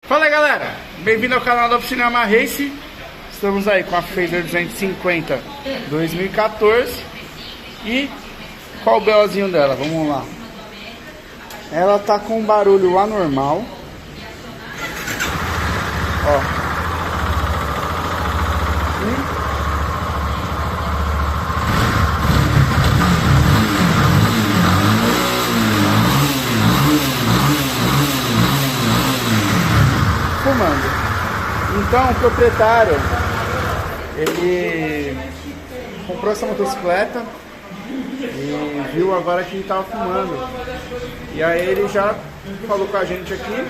Fala aí, galera, bem-vindo ao canal da Oficina Yamaha Race. Estamos aí com a Phaser 250 2014. E qual o BOzinho dela? Vamos lá. Ela tá com um barulho anormal. Ó. Fumando. Então o proprietário, ele comprou essa motocicleta e viu agora que ele estava fumando. E aí ele já falou com a gente aqui.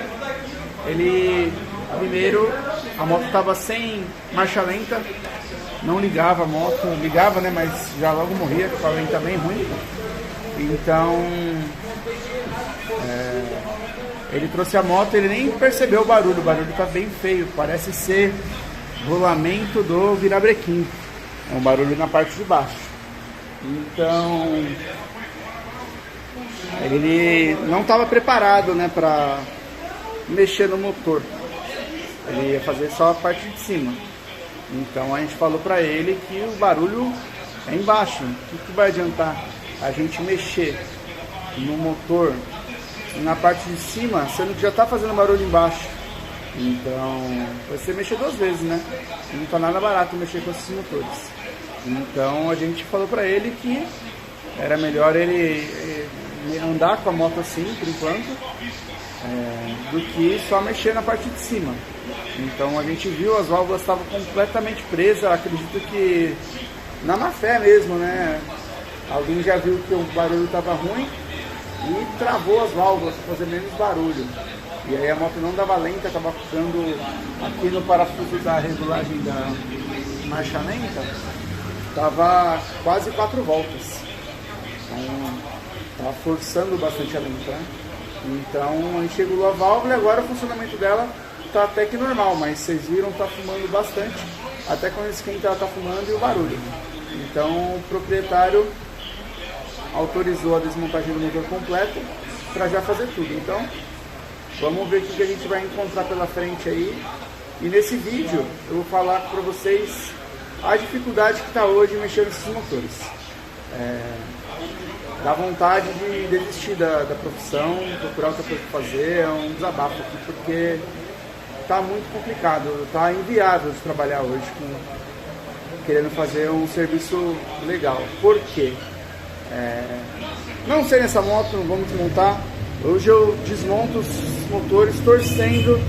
Ele primeiro, a moto estava sem marcha lenta, não ligava a moto, ligava, né, mas já logo morria, porque a lenta tá bem ruim. Então ele trouxe a moto, ele nem percebeu o barulho tá bem feio, parece ser rolamento do virabrequim, é um barulho na parte de baixo. Então ele não estava preparado, né, para mexer no motor, ele ia fazer só a parte de cima. Então a gente falou para ele que o barulho é embaixo, o que vai adiantar a gente mexer no motor na parte de cima, sendo que já está fazendo barulho embaixo. Então vai ser mexer duas vezes, né? Não está nada barato mexer com esses motores. Então a gente falou para ele que era melhor ele andar com a moto assim por enquanto, do que só mexer na parte de cima. Então a gente viu, as válvulas estavam completamente presas. Acredito que na má fé mesmo, né? Alguém já viu que o barulho estava ruim e travou as válvulas para fazer menos barulho. E aí a moto não dava lenta, estava ficando aqui no parafuso da regulagem da marcha lenta, estava quase 4 voltas. Então estava forçando bastante a lenta, né? Então a gente regulou a válvula e agora o funcionamento dela está até que normal, mas vocês viram, está fumando bastante. Até quando esquenta ela está fumando e o barulho. Então o proprietário autorizou a desmontagem do motor completo para já fazer tudo. Então vamos ver o que a gente vai encontrar pela frente aí. E nesse vídeo eu vou falar para vocês a dificuldade que está hoje mexendo nesses motores. Dá vontade de desistir da profissão, procurar outra coisa para fazer. É um desabafo aqui porque está muito complicado, está inviável de trabalhar hoje querendo fazer um serviço legal. Por quê? Não sei nessa moto, não vamos desmontar. Hoje eu desmonto os motores torcendo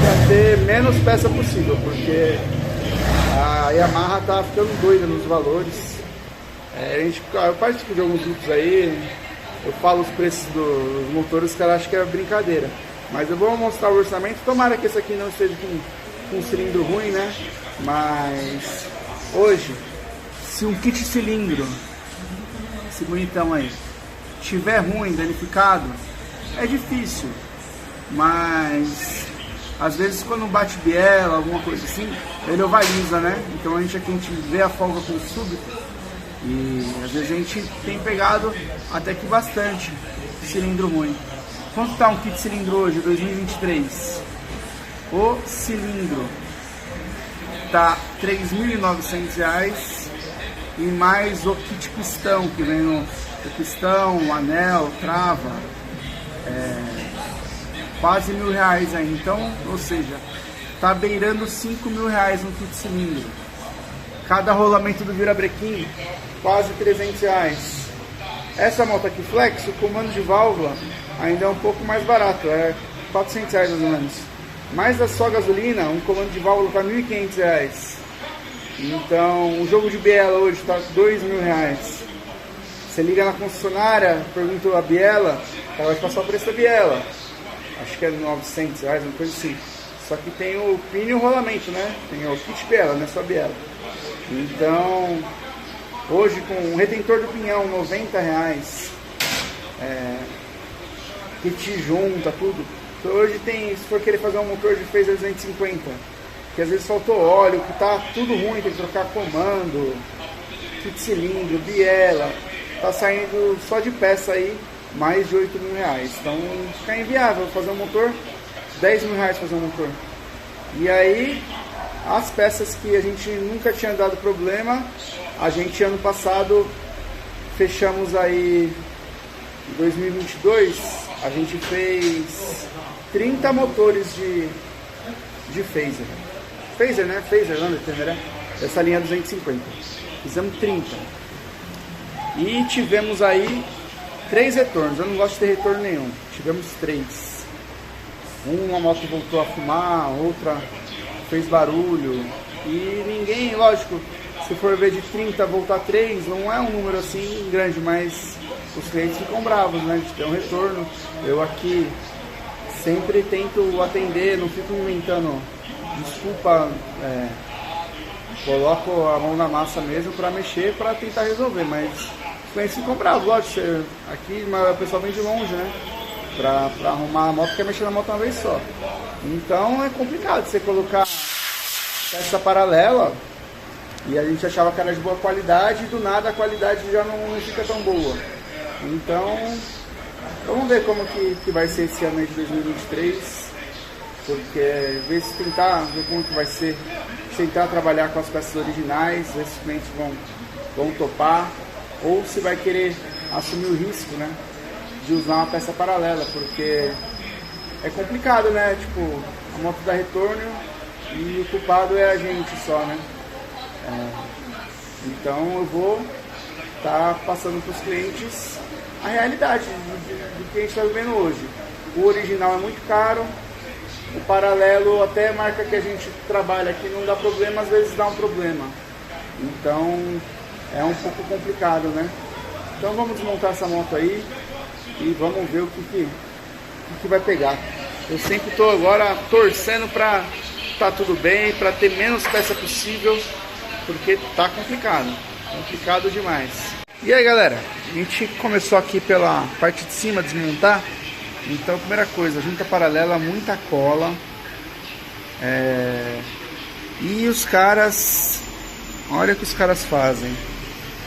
para ter menos peça possível, porque a Yamaha tá ficando doida nos valores. Eu participo de alguns grupos aí, eu falo os preços dos motores, que ela acha que é brincadeira. Mas eu vou mostrar o orçamento, tomara que esse aqui não esteja com um cilindro ruim, né? Mas hoje, se um kit cilindro, esse bonitão aí, estiver ruim, danificado, é difícil, mas às vezes quando bate biela, alguma coisa assim, ele ovaliza, né? Então a gente vê a folga com o súbito e às vezes a gente tem pegado até que bastante cilindro ruim. Quanto está um kit cilindro hoje, 2023? O cilindro tá R$3.900 e mais o kit pistão, que vem no pistão, o anel, trava, quase R$1.000 aí. Então, ou seja, tá beirando R$5.000 no kit cilindro. Cada rolamento do virabrequim, quase R$300. Essa moto aqui Flex, o comando de válvula ainda é um pouco mais barato, é R$400 mais ou menos. Mas a só gasolina, um comando de válvula está R$1.500. Então o jogo de biela hoje está R$2.000. Você liga na concessionária, pergunta a biela, ela vai passar o preço da biela. Acho que é R$900, uma coisa assim. Só que tem o pino e o rolamento, né? Tem o kit biela, não é só biela. Então hoje com o retentor do pinhão R$90, kit junta, tudo. Então, hoje tem, se for querer fazer um motor de Phaser 250, que às vezes faltou óleo, que tá tudo ruim, tem que trocar comando, kit cilindro, biela, tá saindo só de peça aí mais de R$8.000. Então fica inviável fazer um motor 10 mil reais fazer um motor. E aí, as peças que a gente nunca tinha dado problema, a gente ano passado fechamos aí, em 2022, a gente fez 30 motores de phaser. Phaser, né? Phaser, né? Essa linha 250. Fizemos 30. E tivemos aí 3 retornos. Eu não gosto de ter retorno nenhum. Tivemos 3. Uma moto voltou a fumar, outra fez barulho. E ninguém, lógico, se for ver de 30 voltar 3, não é um número assim grande, mas os clientes ficam bravos, né? De ter um retorno. Eu aqui sempre tento atender, não fico inventando desculpa, coloco a mão na massa mesmo para mexer, para tentar resolver, mas os clientes ficam bravos, lógico, aqui o pessoal vem de longe, né? Para arrumar a moto, quer mexer na moto uma vez só. Então é complicado você colocar peça paralela e a gente achava que era de boa qualidade e do nada a qualidade já não fica tão boa. Então vamos ver como que vai ser esse ano de 2023, porque tentar ver como que vai ser, tentar trabalhar com as peças originais, ver se os clientes vão topar, ou se vai querer assumir o risco, né, de usar uma peça paralela, porque é complicado, né, tipo, a moto dá retorno e o culpado é a gente só, né. Então eu vou estar passando para os clientes a realidade do que a gente está vivendo hoje. O original é muito caro, o paralelo, até a marca que a gente trabalha aqui não dá problema, às vezes dá um problema. Então é um pouco complicado, né? Então vamos desmontar essa moto aí e vamos ver o que vai pegar. Eu sempre estou agora torcendo para tá tudo bem, para ter menos peça possível, porque tá complicado demais. E aí galera, a gente começou aqui pela parte de cima, desmontar. Então primeira coisa, junta paralela, muita cola. E os caras, olha o que os caras fazem.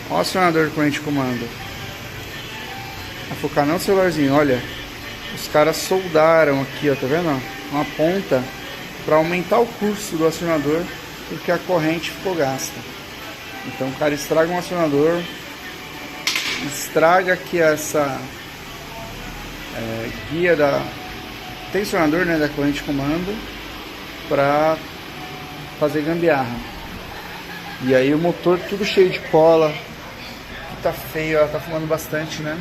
Olha o acionador de corrente de comando. Vai focar não, celularzinho, olha. Os caras soldaram aqui, ó, tá vendo? Uma ponta para aumentar o curso do acionador, porque a corrente ficou gasta. Então o cara estraga um acionador, estraga aqui essa guia da tensionador, né, da corrente de comando, para fazer gambiarra. E aí o motor tudo cheio de cola, que tá feio, ó, tá fumando bastante, né?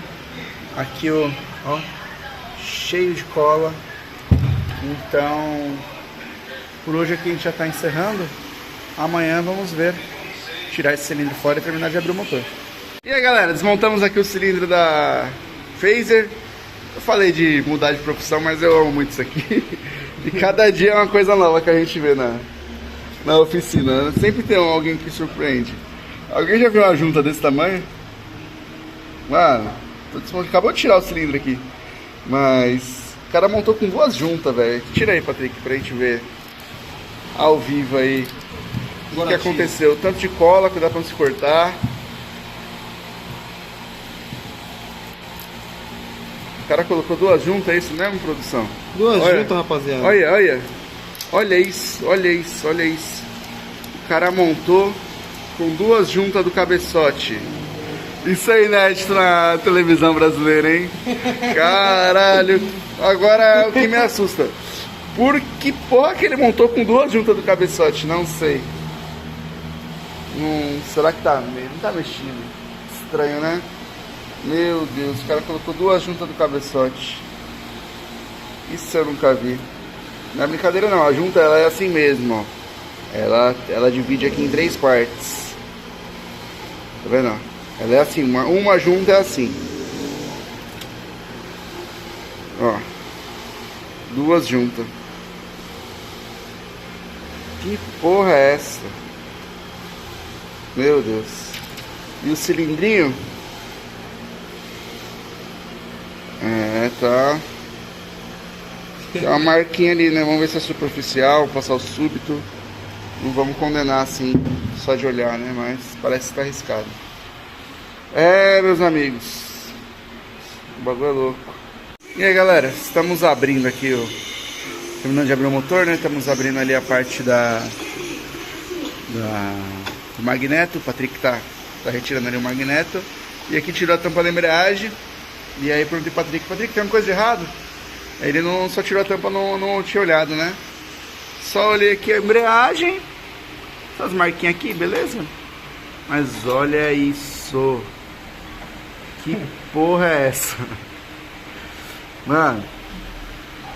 Aqui ó, cheio de cola. Então por hoje aqui a gente já tá encerrando. Amanhã vamos ver, tirar esse cilindro fora e terminar de abrir o motor. E aí galera, desmontamos aqui o cilindro da Phaser. Eu falei de mudar de profissão, mas eu amo muito isso aqui. E cada dia é uma coisa nova que a gente vê na oficina, né? Sempre tem alguém que surpreende. Alguém já viu uma junta desse tamanho? Mano, acabou de tirar o cilindro aqui. Mas o cara montou com 2 juntas, velho. Tira aí, Patrick, pra gente ver ao vivo aí o que aconteceu. Tanto de cola que dá pra não se cortar. O cara colocou 2 juntas, é isso mesmo, produção? 2 juntas, rapaziada. Olha isso. O cara montou com 2 juntas do cabeçote. Isso é inédito na televisão brasileira, hein? Caralho. Agora o que me assusta. Por que porra que ele montou com 2 juntas do cabeçote? Não sei. Será que tá? Não tá mexendo. Estranho, né? Meu Deus, o cara colocou 2 juntas do cabeçote. Isso eu nunca vi. Não é brincadeira não, a junta ela é assim mesmo, ó. Ela divide aqui em 3 partes. Tá vendo? Ela é assim, uma junta é assim. Ó. 2 juntas. Que porra é essa? Meu Deus. E o cilindrinho? Tá. Tem uma marquinha ali, né? Vamos ver se é superficial, passar o súbito. Não vamos condenar assim, só de olhar, né? Mas parece que tá arriscado. Meus amigos. O bagulho é louco. E aí, galera, estamos abrindo aqui terminando de abrir o motor, né? Estamos abrindo ali a parte do magneto. O Patrick tá retirando ali o magneto. E aqui tirou a tampa da embreagem. E aí perguntei pro Patrick, tem uma coisa de errado? Aí ele não só tirou a tampa, não tinha olhado, né? Só olhei aqui a embreagem. Essas marquinhas aqui, beleza? Mas olha isso. Que porra é essa? Mano,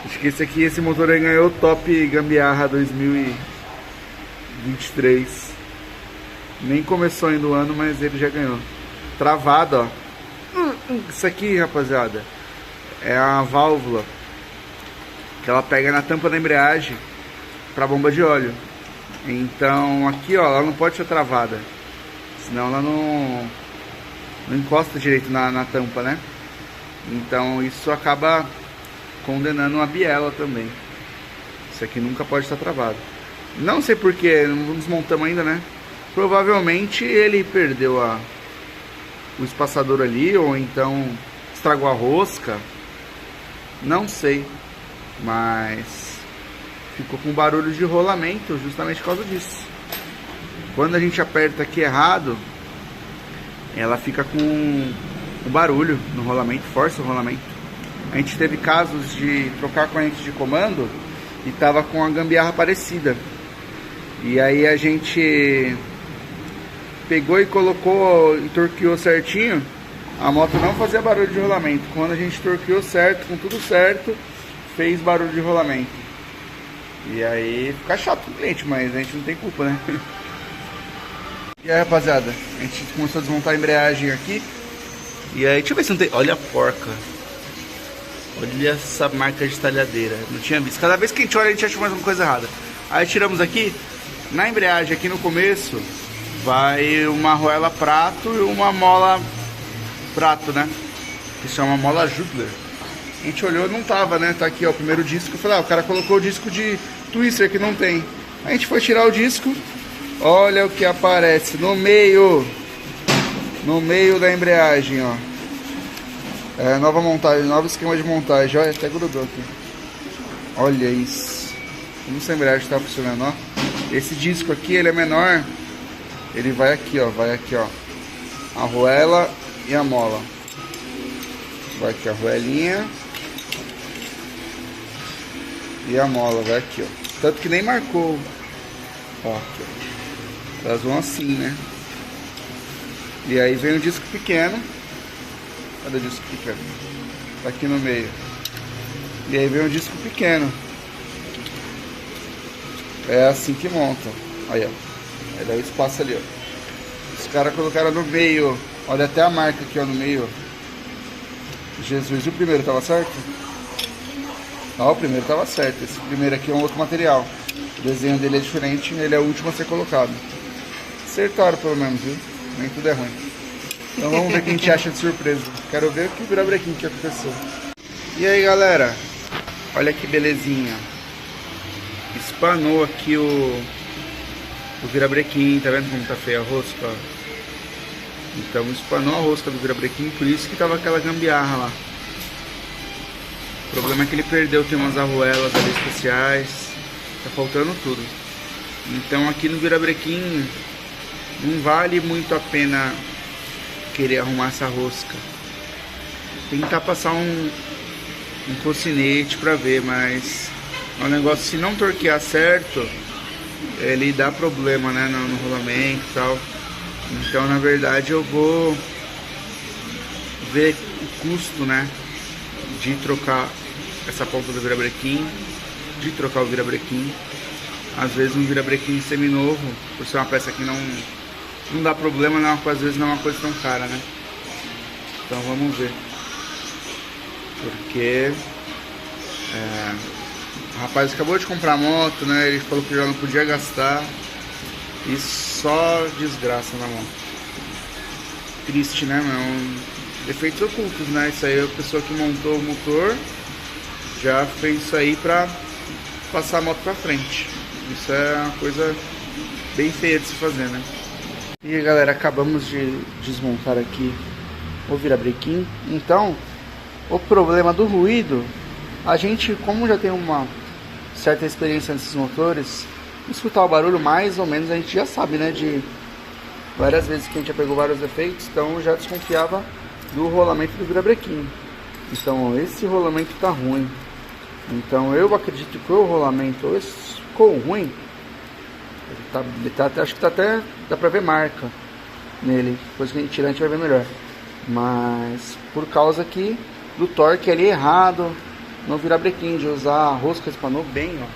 acho que esse motor aí ganhou o Top Gambiarra 2023. Nem começou ainda o ano, mas ele já ganhou. Travado, ó. Isso aqui, rapaziada, é a válvula que ela pega na tampa da embreagem para bomba de óleo. Então aqui, ó, ela não pode ser travada, senão ela não encosta direito na tampa, né? Então isso acaba condenando a biela também. Isso aqui nunca pode estar travado. Não sei porquê, não desmontamos ainda, né? Provavelmente ele perdeu o espaçador ali, ou então estragou a rosca. Não sei, mas ficou com barulho de rolamento justamente por causa disso. Quando a gente aperta aqui errado, ela fica com um barulho no rolamento, força o rolamento. A gente teve casos de trocar a corrente de comando e tava com a gambiarra parecida. E aí a gente pegou e colocou e torqueou certinho. A moto não fazia barulho de rolamento. Quando a gente torqueou certo, com tudo certo, fez barulho de rolamento. E aí fica chato pro cliente, mas a gente não tem culpa, né? E aí, rapaziada, a gente começou a desmontar a embreagem aqui. E aí, deixa eu ver se não tem... Olha a porca. Olha essa marca de talhadeira. Não tinha visto. Cada vez que a gente olha, a gente acha mais uma coisa errada. Aí tiramos aqui. Na embreagem, aqui no começo, vai uma arruela prato e uma mola prato, né? Que chama mola Judler. A gente olhou, não tava, né? Tá aqui, ó, o primeiro disco. Eu falei, o cara colocou o disco de twister que não tem. A gente foi tirar o disco. Olha o que aparece no meio da embreagem, ó. É, nova montagem, novo esquema de montagem. Olha, até grudou aqui. Olha isso. Como essa embreagem tá funcionando, ó. Esse disco aqui, ele é menor. Ele vai aqui, ó. A arruela e a mola. Vai aqui a arruelinha e a mola, vai aqui, ó. Tanto que nem marcou. Ó, aqui, ó. Elas vão assim, né? E aí vem o disco pequeno. Cadê o disco pequeno? Tá aqui no meio. E aí vem o disco pequeno. É assim que monta. Aí, ó. Aí dá o espaço ali, ó. Os caras colocaram no meio. Olha até a marca aqui, ó, no meio. Jesus, e o primeiro tava certo? Ó, o primeiro tava certo. Esse primeiro aqui é um outro material. O desenho dele é diferente, ele é o último a ser colocado. Acertaram pelo menos, viu? Nem tudo é ruim. Então vamos ver o que a gente acha de surpresa. Quero ver o que o virabrequim que aconteceu. E aí, galera? Olha que belezinha. Espanou aqui o virabrequim. Tá vendo como tá feia a rosca? Então espanou a rosca do virabrequim, por isso que tava aquela gambiarra lá. O problema é que ele perdeu, tem umas arruelas ali especiais. Tá faltando tudo. Então aqui no virabrequim não vale muito a pena querer arrumar essa rosca. Tentar passar um cocinete pra ver, mas é um negócio, se não torquear certo, ele dá problema, né, no rolamento e tal. Então na verdade eu vou ver o custo, né, de trocar essa ponta do virabrequim, de trocar o virabrequim. Às vezes um virabrequim seminovo, por ser uma peça que não dá problema, não, às vezes não é uma coisa tão cara, né? Então vamos ver. Porque o rapaz acabou de comprar a moto, né? Ele falou que já não podia gastar. E só desgraça na moto. Triste, né, meu? Defeitos ocultos, né? Isso aí a pessoa que montou o motor já fez isso aí pra passar a moto pra frente. Isso é uma coisa bem feia de se fazer, né? E aí, galera, acabamos de desmontar aqui o virabrequim. Então, o problema do ruído, a gente, como já tem uma certa experiência nesses motores, escutar o barulho mais ou menos a gente já sabe, né? De várias vezes que a gente já pegou vários defeitos, então eu já desconfiava do rolamento do virabrequim. Então ó, esse rolamento tá ruim. Então eu acredito que o rolamento ficou ruim. Acho que tá até, dá pra ver marca nele. Depois que a gente tirar a gente vai ver melhor. Mas por causa aqui do torque ali errado no virabrequim, de usar a rosca, espanou bem, ó.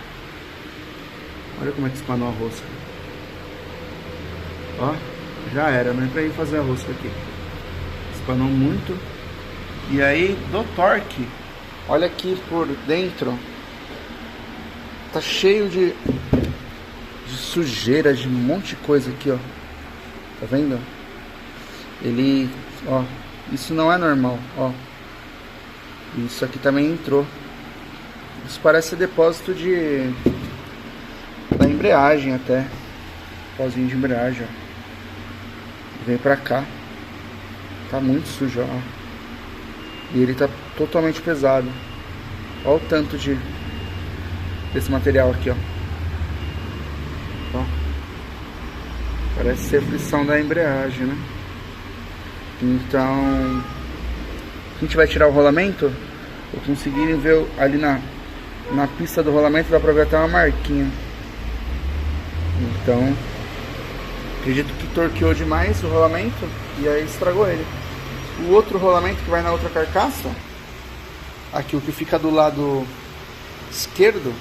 Olha como é que espanou a rosca. Ó, já era, não é pra ir fazer a rosca aqui. Espanou muito. E aí do torque, olha aqui por dentro, tá cheio de sujeira, de um monte de coisa aqui, ó. Tá vendo? Ele, ó, isso não é normal, ó. Isso aqui também entrou. Isso parece depósito da embreagem até. Pauzinho de embreagem, ó. Vem pra cá. Tá muito sujo, ó. E ele tá totalmente pesado. Olha o tanto desse material aqui, ó. Ó. Parece ser frição da embreagem, né? Então, a gente vai tirar o rolamento. Se conseguirem ver ali na pista do rolamento, dá pra ver até uma marquinha. Então, acredito que torqueou demais o rolamento e aí estragou ele. O outro rolamento que vai na outra carcaça, aqui o que fica do lado esquerdo,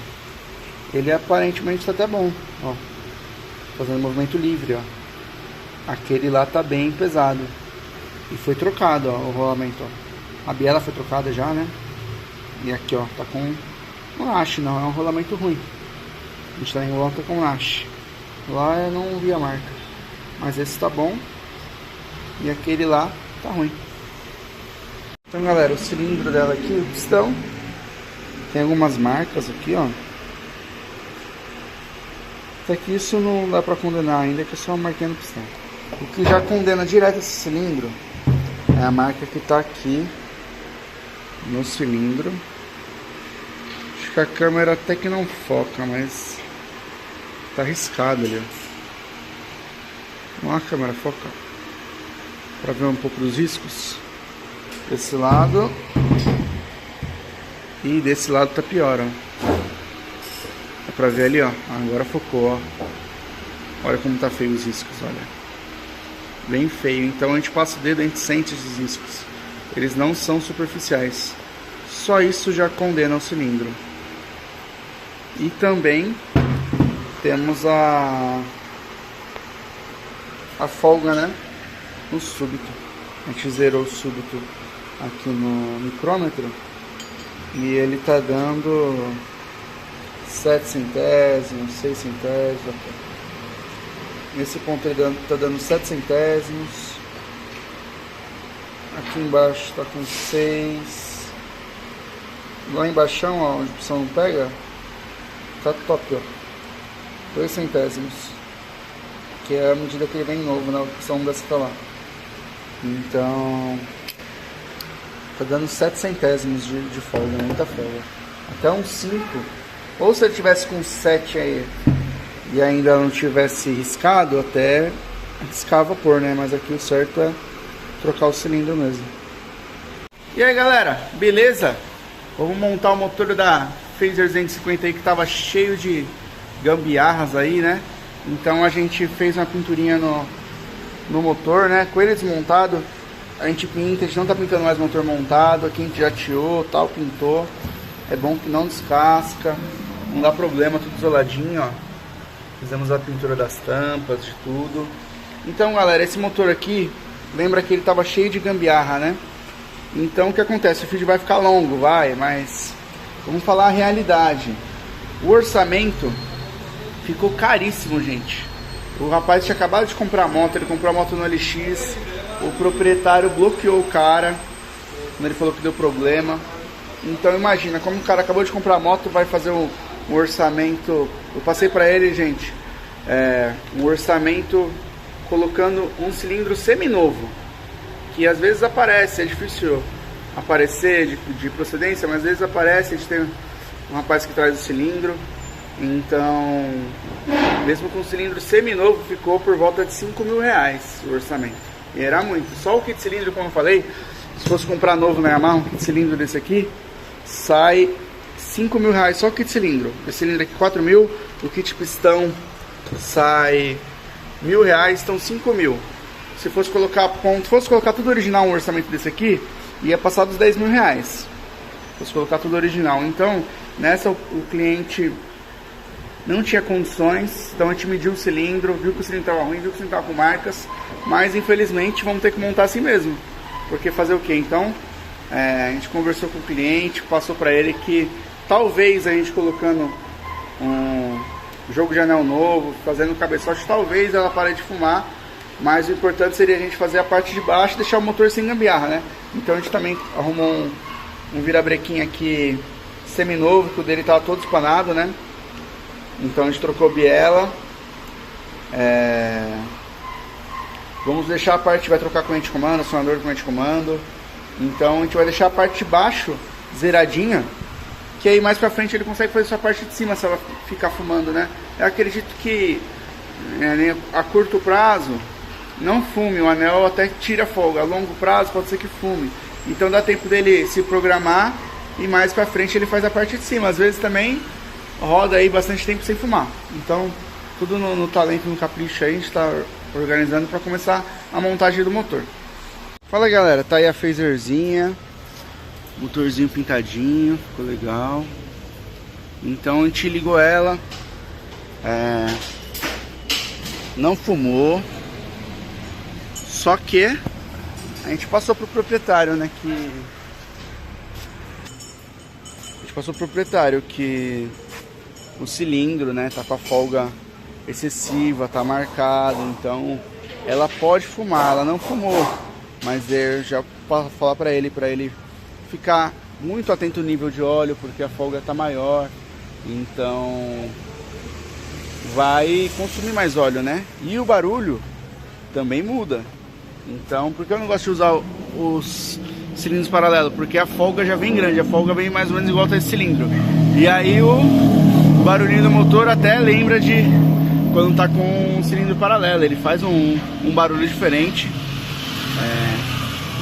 ele aparentemente está até bom, ó, fazendo movimento livre, ó. Aquele lá tá bem pesado e foi trocado, ó, o rolamento, ó. A biela foi trocada já, né? E aqui, ó, tá com lache, não é um rolamento ruim. A gente tá em volta com lache. Lá eu não vi a marca, mas esse tá bom e aquele lá tá ruim. Então galera, o cilindro dela aqui, o pistão, tem algumas marcas aqui, ó. Até que isso não dá pra condenar ainda, que é só uma marquinha no pistão. O que já condena direto esse cilindro é a marca que tá aqui no cilindro. Acho que a câmera até que não foca, mas tá arriscado ali, ó. Ó, a câmera foca pra ver um pouco dos riscos. Desse lado e desse lado tá pior, ó. Dá pra ver ali, ó. Agora focou, ó. Olha como tá feio os riscos, olha. Bem feio. Então a gente passa o dedo e a gente sente esses riscos. Eles não são superficiais. Só isso já condena o cilindro. E também temos a folga, né? No súbito. A gente zerou o súbito aqui no micrômetro e ele tá dando 7 centésimos, 6 centésimos. Nesse ponto ele tá dando 7 centésimos. Aqui embaixo tá com 6. Lá embaixo, ó, onde o pistão não pega, tá top, ó. 2 centésimos. Que é a medida que ele vem novo, né? O pistão não desce pra lá. Então tá dando 7 centésimos de folga, muita folga. Até uns 5. Ou se ele tivesse com 7 aí e ainda não tivesse riscado, até riscava por, né? Mas aqui o certo é trocar o cilindro mesmo. E aí galera, beleza? Vamos montar o motor da Phaser 250 aí que tava cheio de gambiarras aí, né? Então a gente fez uma pinturinha no motor, né? Com ele desmontado, a gente pinta. A gente não tá pintando mais motor montado. Aqui a gente já tiou, tal, pintou. É bom que não descasca, não dá problema, tudo isoladinho, ó. Fizemos a pintura das tampas, de tudo. Então galera, esse motor aqui, lembra que ele tava cheio de gambiarra, né? Então o que acontece? O vídeo vai ficar longo, mas vamos falar a realidade. O orçamento ficou caríssimo, gente. O rapaz tinha acabado de comprar a moto, ele comprou a moto no LX. O proprietário bloqueou o cara quando ele falou que deu problema. Então imagina, como o cara acabou de comprar a moto, vai fazer um orçamento. Eu passei pra ele, gente, um orçamento colocando um cilindro seminovo, que às vezes aparece, é difícil aparecer de procedência, mas às vezes aparece. A gente tem um rapaz que traz o cilindro. Então, mesmo com o cilindro seminovo, ficou por volta de 5 mil reais o orçamento. E era muito. Só o kit de cilindro, como eu falei, se fosse comprar novo na Yamaha, um kit de cilindro desse aqui, sai 5 mil reais só o kit de cilindro. Esse cilindro aqui 4 mil, o kit pistão sai R$1.000, então 5 mil. Se fosse colocar ponto, fosse colocar tudo original, um orçamento desse aqui, ia passar dos 10 mil reais. Se fosse colocar tudo original. Então, nessa o cliente não tinha condições, então a gente mediu o cilindro, viu que o cilindro estava ruim, viu que o cilindro estava com marcas, mas infelizmente vamos ter que montar assim mesmo, porque fazer o que? Então a gente conversou com o cliente, passou para ele que talvez a gente colocando um jogo de anel novo, fazendo o cabeçote, talvez ela pare de fumar, mas o importante seria a gente fazer a parte de baixo e deixar o motor sem gambiarra, né? Então a gente também arrumou um virabrequim aqui seminovo, que o dele estava todo espanado, né? Então a gente trocou biela. Vamos deixar a parte, vai trocar corrente de comando, acionador de corrente de comando. Então a gente vai deixar a parte de baixo zeradinha, que aí mais pra frente ele consegue fazer sua parte de cima se ela ficar fumando, né? Eu acredito que a curto prazo não fume, o anel até tira folga, a longo prazo pode ser que fume. Então dá tempo dele se programar e mais pra frente ele faz a parte de cima. Às vezes também roda aí bastante tempo sem fumar. Então, tudo no talento, no capricho aí, a gente está organizando para começar a montagem do motor. Fala galera, tá aí a phaserzinha, motorzinho pintadinho, ficou legal. Então a gente ligou ela, não fumou, só que a gente passou pro proprietário, né, que o cilindro, né, tá com a folga excessiva, tá marcado, então ela pode fumar, ela não fumou, mas eu já posso falar para ele ficar muito atento ao nível de óleo, porque a folga tá maior, então vai consumir mais óleo, né? E o barulho também muda. Então, por que eu não gosto de usar os cilindros paralelos? Porque a folga já vem grande, a folga vem mais ou menos igual a esse cilindro. E aí o barulhinho do motor até lembra de quando tá com um cilindro paralelo, ele faz um barulho diferente.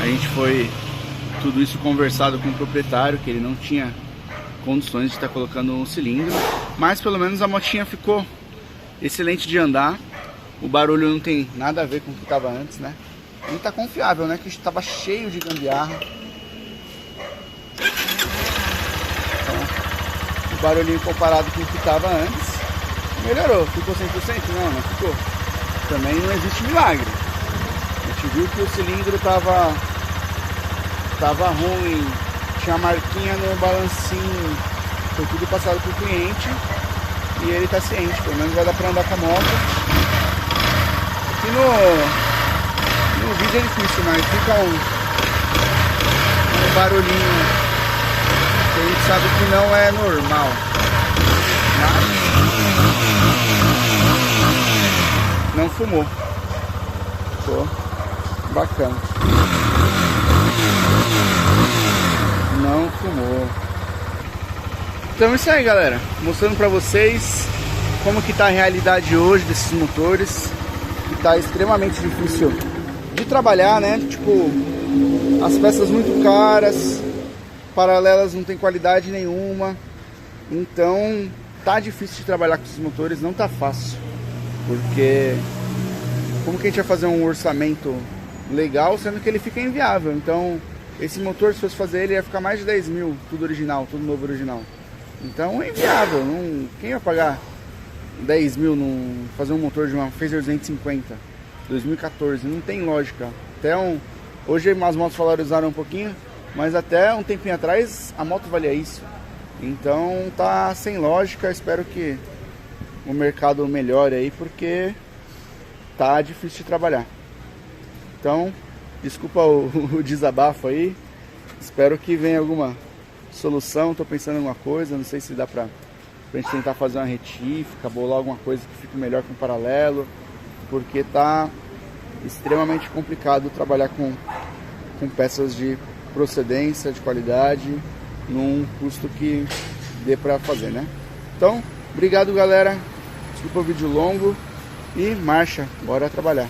A gente foi tudo isso conversado com o proprietário, que ele não tinha condições de estar colocando um cilindro, mas pelo menos a motinha ficou excelente de andar. O barulho não tem nada a ver com o que estava antes, né? E tá confiável, né? Que estava cheio de gambiarra. Então, o barulhinho comparado com o que estava antes, melhorou. Ficou 100%? Não ficou. Também não existe milagre. A gente viu que o cilindro estava ruim, tinha marquinha no balancinho, foi tudo passado pro cliente e ele tá ciente, pelo menos vai dar pra andar com a moto. Aqui no vídeo é difícil, mas fica um barulhinho que a gente sabe que não é normal. Mas não fumou. Ficou bacana. Não fumou. Então é isso aí, galera, mostrando pra vocês como que tá a realidade hoje desses motores, que tá extremamente difícil de trabalhar, né? Tipo, as peças muito caras, paralelas não tem qualidade nenhuma, então tá difícil de trabalhar com esses motores, não tá fácil, porque como que a gente vai fazer um orçamento legal sendo que ele fica inviável? Então esse motor, se fosse fazer ele, ia ficar mais de 10 mil, tudo original, tudo novo original. Então é inviável, quem vai pagar 10 mil fazer um motor de uma Phaser 250 2014? Não tem lógica. Hoje as motos valorizaram um pouquinho, mas até um tempinho atrás a moto valia isso. Então tá sem lógica, espero que o mercado melhore aí, porque tá difícil de trabalhar. Então, desculpa o desabafo aí, espero que venha alguma solução, tô pensando em alguma coisa, não sei se dá pra gente tentar fazer uma retífica, bolar alguma coisa que fique melhor com paralelo, porque tá extremamente complicado trabalhar com peças de procedência, de qualidade, num custo que dê pra fazer, né? Então, obrigado, galera. Desculpa o vídeo longo e marcha, bora trabalhar.